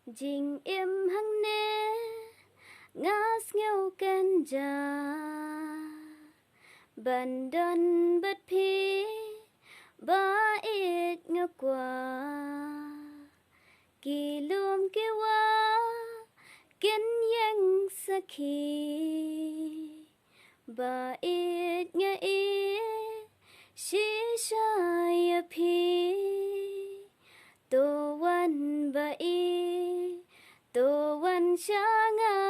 Jing im hang ne ngas ngeu ken ja bandan bat phi ba it nga kwa kỳ lum ki wa ken yang sakhi ba it nga i shi shaya phi to wan ba i to wan sha nga